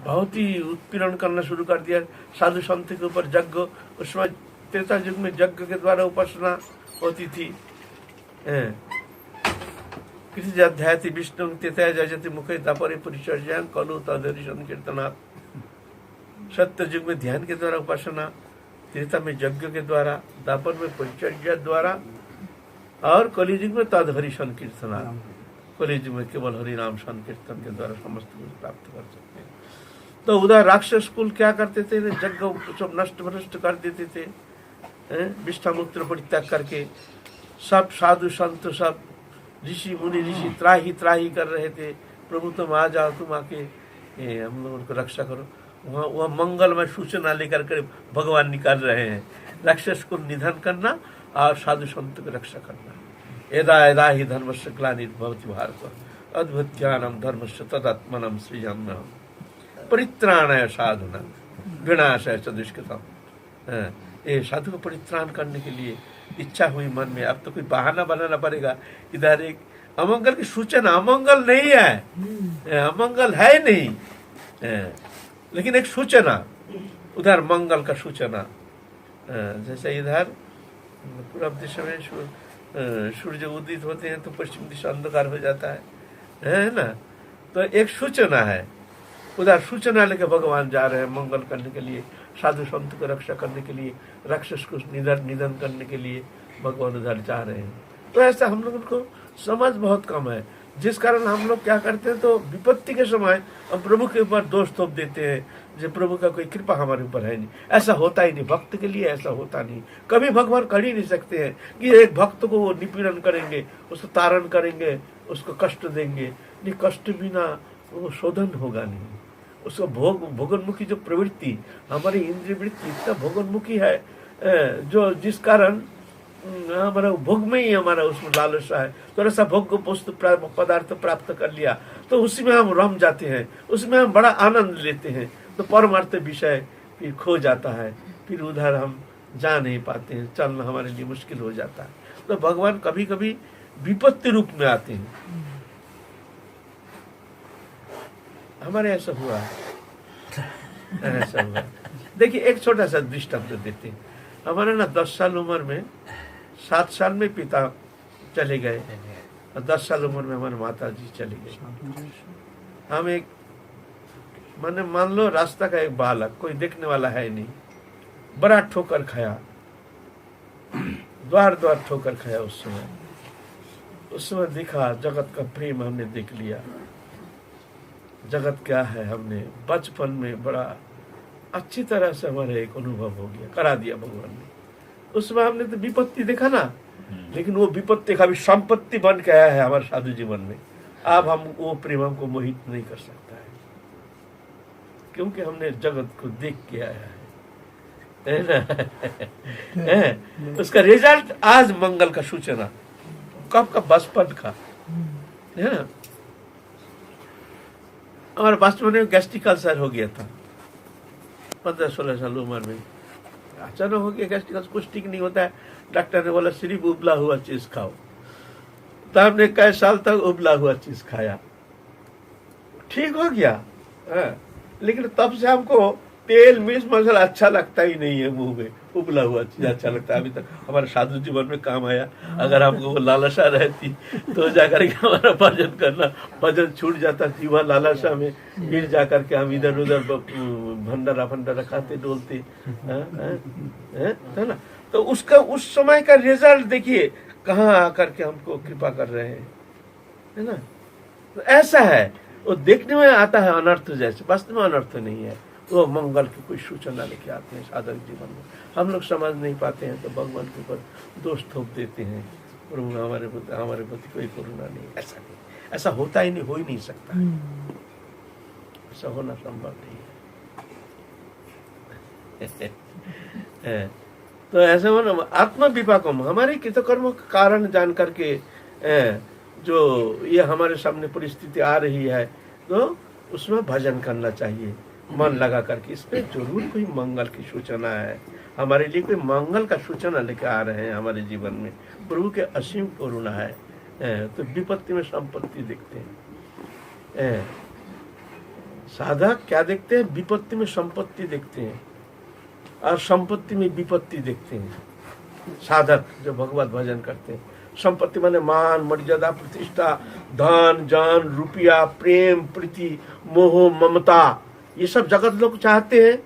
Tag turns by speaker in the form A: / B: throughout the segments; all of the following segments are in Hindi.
A: बहुत ही उत्पीड़न करना शुरू कर दिया साधु संत के ऊपर। यज्ञ उस समय त्रेता युग में यज्ञ के द्वारा उपासना होती थी। किसी अध्याय विष्णु त्रेता जजति मुखे तापरे परिचर्यां कलु तदरिशन कीर्तनात्। सत्य युग में ध्यान के द्वारा उपासना, त्रेता में यज्ञ के द्वारा, दापर में परिचर्या द्वारा, और कलि युग में तद हरिशन कीर्तनात्। कलि युग में केवल हरि नाम संकीर्तन के द्वारा समस्त कुछ प्राप्त कर सकते हैं। तो उधर राक्षस कुल क्या करते थे, यज्ञ सब नष्ट भ्रष्ट कर देते थे, विष्ठामूत्र परित्याग करके। सब साधु संत, सब ऋषि मुनि ऋषि त्राही त्राही कर रहे थे, प्रभु तुम आ जाओ, तुम आके हम लोगों को रक्षा करो। वहाँ मंगलमय सूचना लेकर के भगवान निकाल रहे हैं, राक्षस को निधन करना और साधु संत की रक्षा करना। यदा यदा ही धर्मस्य ग्लानिर्भवति भारत अद्भुत ज्ञानम धर्मस्य तदात्मनम सृजाम्यहम् परित्राणाय साधुना विनाशाय च दुष्कृतम्। ये साधु को परित्राण करने के लिए इच्छा हुई मन में। अब तो कोई बहाना बनाना पड़ेगा। इधर एक अमंगल की सूचना, अमंगल नहीं है, अमंगल है नहीं, लेकिन एक सूचना, उधर मंगल का सूचना। जैसे इधर पूर्व दिशा में सूर्य उदित होते हैं तो पश्चिम दिशा अंधकार हो जाता है ना। तो एक सूचना है, उधर सूचना लेकर भगवान जा रहे हैं मंगल करने के लिए, साधु संत को रक्षा करने के लिए, राक्षस को निधन करने के लिए भगवान उधर जा रहे हैं। तो ऐसा हम लोगों को समझ बहुत कम है, जिस कारण हम लोग क्या करते हैं, तो विपत्ति के समय हम प्रभु के ऊपर दोष थोप देते हैं, जो प्रभु का कोई कृपा हमारे ऊपर है नहीं। ऐसा होता ही नहीं, भक्त के लिए ऐसा होता नहीं। कभी भगवान कर ही नहीं सकते हैं कि एक भक्त को वो निपीड़न करेंगे, उसको तारण करेंगे, उसको कष्ट देंगे। नहीं, कष्ट बिना वो शोधन होगा नहीं। उसको भोगोन्मुखी जो प्रवृत्ति, हमारी इंद्रिय वृत्ति इतना भोगोन्मुखी है, जो जिस कारण हमारा भोग में ही हमारा उसमें लालसा है। थोड़ा सा भोग को वस्तु पदार्थ प्राप्त कर लिया तो उसी में हम रम जाते हैं, उसमें हम बड़ा आनंद लेते हैं, तो परमार्थ विषय फिर खो जाता है, फिर उधर हम जा नहीं पाते हैं, चलना हमारे लिए मुश्किल हो जाता है। तो भगवान कभी कभी विपत्ति रूप में आते हैं। हमारे ऐसा हुआ है, ऐसा हुआ। देखिए एक छोटा सा दृष्टांत देते हैं। हमारा ना 10 साल उम्र में, 7 साल में पिता चले गए और 10 साल उम्र में हमारे माता जी चले गए। हम एक मैंने मान लो रास्ता का एक बालक, कोई देखने वाला है नहीं, बड़ा ठोकर खाया, द्वार द्वार ठोकर खाया। उस समय दिखा जगत का प्रेम हमने देख लिया, जगत क्या है हमने बचपन में बड़ा अच्छी तरह से हमारा एक अनुभव हो गया, करा दिया भगवान ने। उसमें हमने तो विपत्ति देखा ना, लेकिन वो विपत्ति का भी संपत्ति बन के आया है हमारे साधु जीवन में। अब हम वो प्रेम हमको मोहित नहीं कर सकता है, क्योंकि हमने जगत को देख के आया है ना। उसका रिजल्ट आज मंगल का सूचना, कब का बचपन का है ना। हमारे बचपन में गैस्ट्रिक अल्सर हो गया था 15-16 साल उम्र में, अचानक हो गया गैस्ट्रिक अल्सर, कुछ ठीक नहीं होता है। डॉक्टर ने बोला सिर्फ उबला हुआ चीज खाओ। तो हमने कई साल तक उबला हुआ चीज खाया, ठीक हो गया है। लेकिन तब से हमको तेल मिर्च मसाला अच्छा लगता ही नहीं है, मुंह में उबला हुआ चीज अच्छा लगता है। अभी तक हमारे साधु जीवन में काम आया। अगर हमको वो लालसा रहती तो जाकर के हमारा भजन करना, भजन छूट जाता थी वह लालसा में। फिर जाकर के हम इधर उधर भंडारा खाते डोलते है ना। तो उसका उस समय का रिजल्ट देखिए कहाँ आकर के हमको कृपा कर रहे हैं, है ना। तो ऐसा है, वो देखने में आता है अनर्थ जैसे, वास्तव में अनर्थ नहीं है। वो मंगल की कोई सूचना लेके आते हैं साधक जीवन में। हम लोग समझ नहीं पाते हैं तो भगवान के ऊपर दोष थोप देते हैं, प्रभु हमारे प्रति कोई करुणा नहीं। ऐसा नहीं, ऐसा होता ही नहीं, हो ही नहीं सकता, ऐसा होना संभव नहीं है। तो ऐसे होना आत्मविपाकम, हमारे कृतकर्मों का कारण जान करके जो ये हमारे सामने परिस्थिति आ रही है, तो उसमें भजन करना चाहिए मन लगा करके। इसमें जरूर कोई मंगल की सूचना है, हमारे लिए कोई मंगल का सूचना लेकर आ रहे हैं हमारे जीवन में। प्रभु के असीम करुणा है। तो विपत्ति में संपत्ति देखते हैं। साधक क्या देखते हैं? विपत्ति में संपत्ति देखते हैं और संपत्ति में विपत्ति देखते हैं। साधक जो भगवत भजन करते हैं, संपत्ति माने मान, मर्यादा, प्रतिष्ठा, धन, जन, रुपया, प्रेम, प्रीति, मोह, ममता, ये सब जगत लोग चाहते हैं।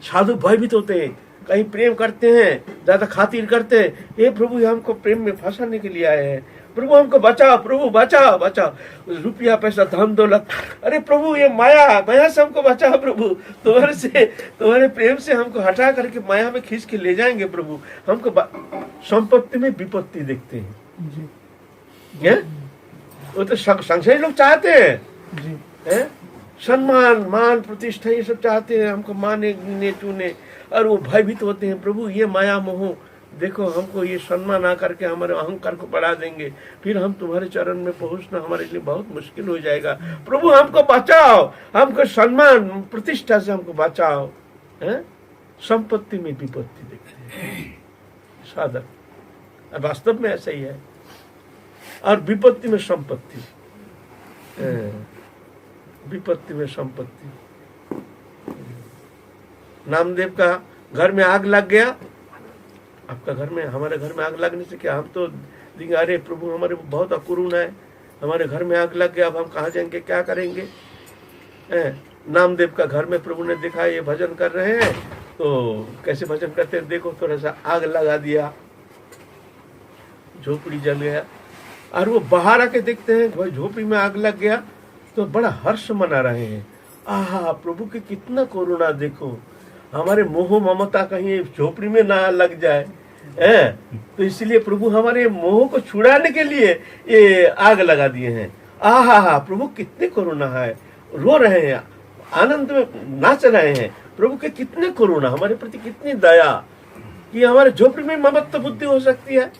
A: साधु भयभीत होते हैं, कहीं प्रेम करते हैं, ज्यादा खातिर करते हैं, ये प्रभु ये हमको प्रेम में फंसाने के लिए आए हैं, प्रभु हमको बचाओ, प्रभु बचाओ बचाओ, रुपया पैसा धन दौलत, अरे प्रभु ये माया माया से हमको बचाओ प्रभु, तुम्हारे प्रेम से हमको हटा करके माया में खींच के ले जाएंगे प्रभु, हमको संपत्ति में विपत्ति देखते हैं। क्या वो तो संशय लोग चाहते हैं, सम्मान, मान, प्रतिष्ठा, ये सब चाहते हैं, हमको माने गिने चुने, और वो भयभीत होते हैं, प्रभु ये माया मोह देखो हमको ये सम्मान आकर के हमारे अहंकार को बढ़ा देंगे, फिर हम तुम्हारे चरण में पहुंचना हमारे लिए बहुत मुश्किल हो जाएगा, प्रभु हमको बचाओ, हमको सम्मान प्रतिष्ठा से हमको बचाओ। संपत्ति में विपत्ति देखते हैं साधक, वास्तव में ऐसा ही है। और विपत्ति में संपत्ति, विपत्ति में संपत्ति। नामदेव का घर में आग लग गया, आपका घर में, हमारे घर में आग लगने से क्या, हम तो देंगे अरे प्रभु हमारे बहुत अकुरुण है, हमारे घर में आग लग गया, अब हम कहाँ जाएंगे, क्या करेंगे। नामदेव का घर में प्रभु ने देखा ये भजन कर रहे हैं, तो कैसे भजन करते हैं देखो, थोड़ा सा आग लगा दिया, झोपड़ी जल गया। और वो बाहर आके देखते हैं भाई झोपड़ी में आग लग गया, तो बड़ा हर्ष मना रहे हैं, आहा प्रभु के कितना करुणा देखो, हमारे मोह ममता कहीं झोपड़ी में ना लग जाए, तो इसलिए प्रभु हमारे मोह को छुड़ाने के लिए ये आग लगा दिए हैं। आहा प्रभु कितने करुणा है, रो रहे हैं, आनंद में नाच रहे हैं, प्रभु के कितने करुणा, हमारे प्रति कितनी दया कि हमारे झोपड़ी में ममत्व बुद्धि हो सकती है।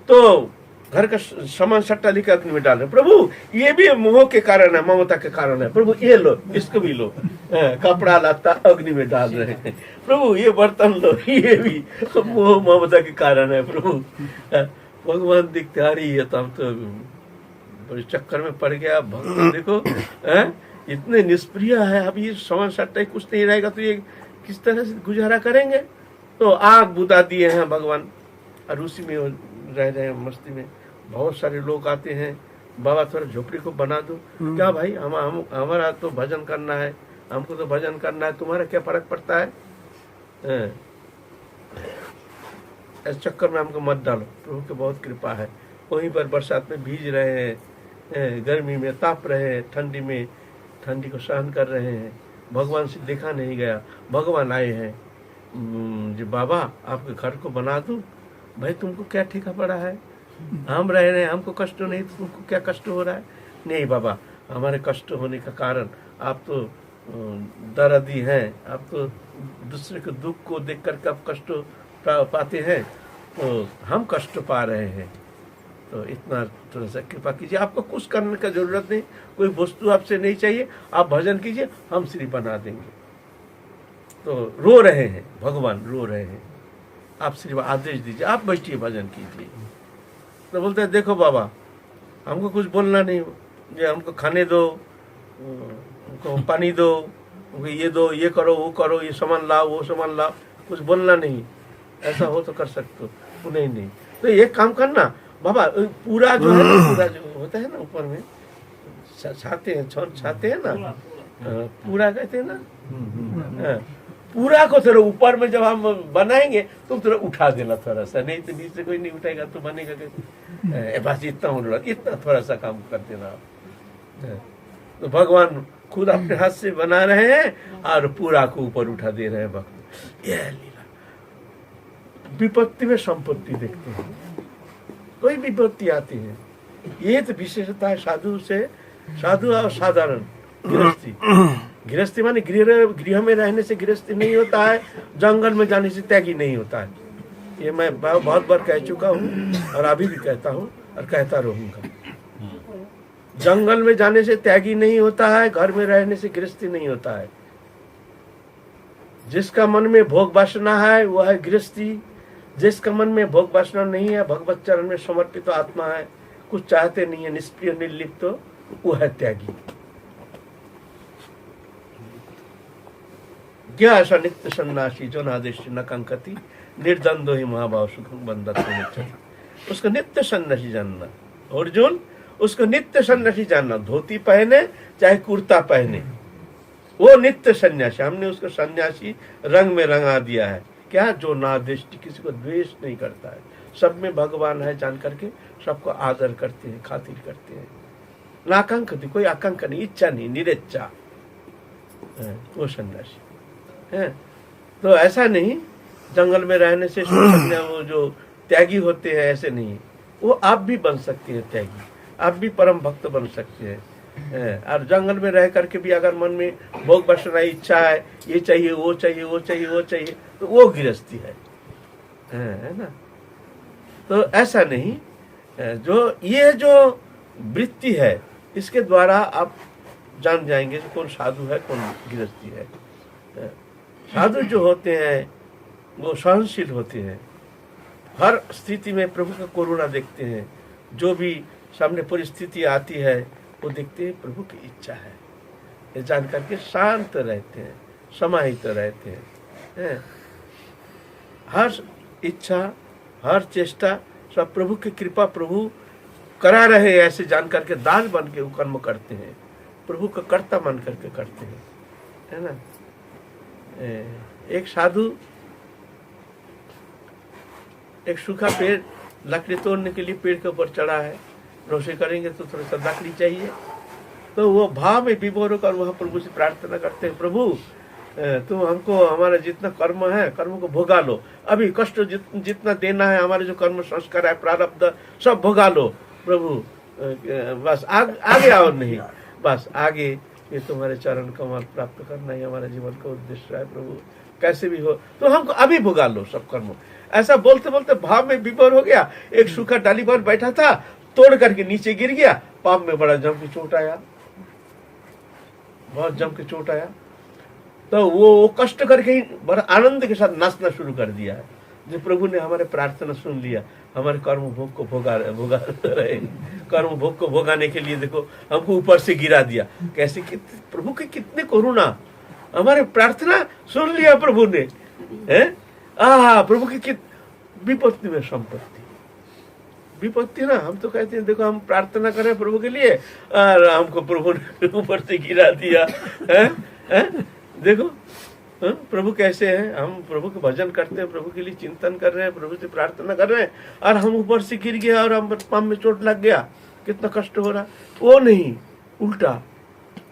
A: तो घर का सामान सट्टा लेकर अग्नि में डाल रहे, प्रभु ये भी मोह के कारण है, ममता के कारण है, प्रभु ये लो, इसको भी लो, कपड़ा लाता अग्नि में डाल रहे हैं, प्रभु ये बर्तन लो, ये भी मोह ममता के कारण है प्रभु। भगवान दिखते आ रही है, तो हम तो बड़े चक्कर में पड़ गया। भक्त देखो इतने निष्प्रिय है, अभी ये सामान सट्टा कुछ नहीं रहेगा तो ये किस तरह से गुजारा करेंगे। तो आग बुता दिए हैं भगवान, और उसी में रह रहे हैं मस्ती में। बहुत सारे लोग आते हैं, बाबा थोड़ा झोपड़ी को बना दो, क्या भाई हम हमारा तो भजन करना है, हमको तो भजन करना है, तुम्हारा क्या फर्क पड़ता है, इस चक्कर में हमको मत डालो। प्रभु की बहुत कृपा है, वहीं पर बरसात में भीज रहे हैं, गर्मी में ताप रहे हैं, ठंडी में ठंडी को सहन कर रहे हैं, भगवान से देखा नहीं गया, भगवान आए हैं जी बाबा आपके घर को बना दूं, भाई तुमको क्या ठेका पड़ा है, हम रह रहे हैं, हमको कष्ट नहीं, तुमको क्या कष्ट हो रहा है। नहीं बाबा, हमारे कष्ट होने का कारण आप तो दर्दी हैं, आप तो दूसरे के दुख को देख करके आप कष्ट पाते हैं, तो हम कष्ट पा रहे हैं, तो इतना थोड़ा सा कृपा कीजिए। आपको कुछ करने का जरूरत नहीं, कोई वस्तु आपसे नहीं चाहिए, आप भजन कीजिए, हम श्री बना देंगे। तो रो रहे हैं, भगवान रो रहे हैं, आप सिर्फ आदेश दीजिए, आप बैठिए भजन कीजिए। तो बोलते हैं देखो बाबा हमको कुछ बोलना नहीं, ये हमको खाने दो, हमको पानी दो, हमको ये दो, ये करो, वो करो, ये सामान लाओ, वो सामान लाओ, कुछ बोलना नहीं, ऐसा हो तो कर सकते हो, नहीं। तो ये काम करना बाबा, पूरा जो है ना, पूरा जो होता है ना ऊपर में छाते हैं ना, पूरा कहते हैं ना, पूरा को थोड़ा ऊपर में जब हम बनाएंगे तो थोड़ा उठा देना थोड़ा सा, नहीं तो नीचे कोई नहीं उठाएगा तो बनेगा कैसे। बस इतना होना, इतना थोड़ा सा काम कर देना आप। तो भगवान खुद अपने हाथ से बना रहे हैं और पूरा को ऊपर उठा दे रहे हैं भक्त। यह लीला। विपत्ति में संपत्ति देखते हैं, कोई विपत्ति आती है, ये तो विशेषता है साधु से, साधु और साधारण गृहस्थी। गृहस्थी माने गृह में रहने से गृहस्थी नहीं होता है, जंगल में जाने से त्यागी नहीं होता है। ये मैं बहुत बार कह चुका हूँ और अभी भी कहता हूँ और कहता रहूंगा। जंगल में जाने से त्यागी नहीं होता है, घर में रहने से गृहस्थी नहीं होता है। जिसका मन में भोग वासना है वह है गृहस्थी, जिसका मन में भोग वासना नहीं है, भगवत चरण में समर्पित आत्मा है, कुछ चाहते नहीं है, निष्प्रिय निर्लिप्त, वो है त्यागी। ज्ञा स नित्य सन्यासी जो नादेश न कंकति निर्द्वंद्व ही महाभाव सुखम बंधत। उसको नित्य सन्यासी जानना अर्जुन, उसको नित्य सन्यासी जानना। धोती पहने चाहे कुर्ता पहने, वो नित्य सन्यासी। हमने उसको सन्यासी रंग में रंगा दिया है। क्या? जो नादिष्ट, किसी को द्वेष नहीं करता है, सब में भगवान है जान करके सबको आदर करते हैं, खातिर करते हैं। नाकांक्षी, कोई आकांक्षा नहीं, इच्छा नहीं, निरिच्छा, वो सन्यासी है। तो ऐसा नहीं जंगल में रहने से वो जो त्यागी होते हैं, ऐसे नहीं। वो आप भी बन सकते हैं त्यागी, आप भी परम भक्त बन सकते हैं। और जंगल में रह करके भी अगर मन में भोग वासना इच्छा है, ये चाहिए, वो चाहिए, वो चाहिए, वो चाहिए, तो वो गृहस्थी है ना। तो ऐसा नहीं, ये जो वृत्ति है, इसके द्वारा आप जान जाएंगे कि कौन साधु है, कौन गृहस्थी है। साधु जो होते हैं वो सहनशील होते हैं, हर स्थिति में प्रभु का करुणा देखते हैं। जो भी सामने परिस्थिति आती है वो देखते हैं प्रभु की इच्छा है, ये जान करके शांत रहते हैं, समाहित रहते हैं। हर इच्छा, हर चेष्टा सब प्रभु की कृपा, प्रभु करा रहे, ऐसे जान करके दास बन के वो कर्म करते हैं, प्रभु का कर्ता मान करके करते हैं, है ना। एक साधु एक सूखा पेड़ लकड़ी तोड़ने के लिए पेड़ के ऊपर चढ़ा है, रोशनी करेंगे तो थोड़ा सा लकड़ी चाहिए। तो वो भाव में विभोर होकर वहां प्रभु से प्रार्थना करते हैं, प्रभु तुम हमको हमारा जितना कर्म है, कर्म को भोगा लो, अभी कष्ट जितना देना है, हमारे जो कर्म संस्कार है, प्रारब्ध सब भोगा लो प्रभु, बस आगे आओ नहीं, बस आगे ये तुम्हारे चरण कमल प्राप्त करना ही हमारे जीवन का उद्देश्य है प्रभु, कैसे भी हो तो हमको अभी भोगा लो सब कर्म। ऐसा बोलते बोलते भाव में विभोर हो गया। एक सूखा डाली पर बैठा था, तोड़ करके नीचे गिर गया, पाँव में बड़ा जम के चोट आया, बहुत जम के चोट आया। तो वो कष्ट करके ही बड़ा आनंद के साथ नाचना शुरू कर दिया है, जो प्रभु ने हमारे प्रार्थना सुन लिया, हमारे कर्म भोग को भोगा रहे, कर्म भोग को भोगाने के लिए देखो हमको ऊपर से गिरा दिया। कैसे, प्रभु के कितने करुणा, हमारे प्रार्थना सुन लिया प्रभु ने, है। प्रभु की विपत्ति में संपत्ति, विपत्ति ना, हम तो कहते हैं देखो हम प्रार्थना करें प्रभु के लिए और हमको प्रभु ने ऊपर से गिरा दिया, है? देखो प्रभु कैसे हैं। हम प्रभु के भजन करते हैं, प्रभु के लिए चिंतन कर रहे हैं, प्रभु से प्रार्थना कर रहे हैं, और हम ऊपर से गिर गया और हम पाँव में चोट लग गया, कितना कष्ट हो रहा। वो नहीं, उल्टा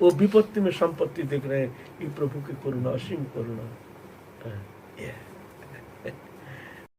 A: वो विपत्ति में संपत्ति देख रहे हैं, ये प्रभु की करुणा, असीम करुणा है।